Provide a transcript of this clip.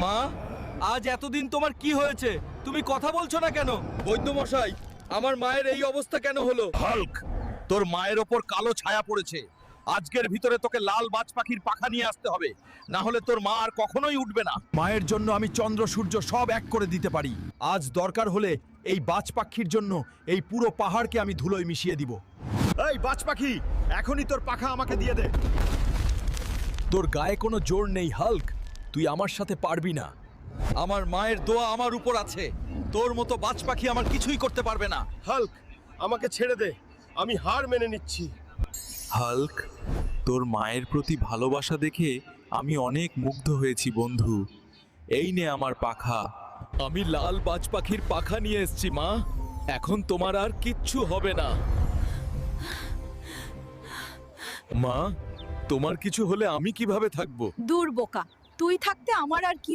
মা, আজ এতদিন তোমার কি হয়েছে? তুমি কথা বলছো না কেন? বৈদ্য মশাই, আমার মায়ের এই অবস্থা কেন হলো? হাল্ক, তোর মায়ের ওপর কালো ছায়া পড়েছে। আজকের ভিতরে তোকে লাল বাজ পাখির পাখা নিয়ে আসতে হবে, না হলে তোর মা আর কখনোই উঠবে না। মায়ের জন্য আমি চন্দ্র সূর্য সব এক করে দিতে পারি। আজ দরকার হলে এই বাজ পাখির জন্য এই পুরো পাহাড়কে আমি ধুলোয় মিশিয়ে দিব। এই বাজ পাখি, এখনই তোর পাখা আমাকে দিয়ে দে। তোর গায়ে কোনো জোর নেই হাল্ক, তুই আমার সাথে পারবি না। আমার মায়ের দোয়া আমার উপর আছে। তোর মতো বাজ পাখি আমার কিছুই করতে পারবে না। হাল্ক, আমাকে ছেড়ে দে, আমি হার মেনে নিচ্ছি। হাল্ক, তোর মায়ের প্রতি ভালোবাসা দেখে আমি অনেক মুগ্ধ হয়েছি বন্ধু। এই নে আমার পাখা। আমি লাল বাজ পাখির পাখা নিয়ে এসেছি মা। এখন তোমার আর কিচ্ছু হবে না। মা, তোমার কিছু হলে আমি কিভাবে থাকবো? দূর বোকা, তুই থাকতে আমার আর কি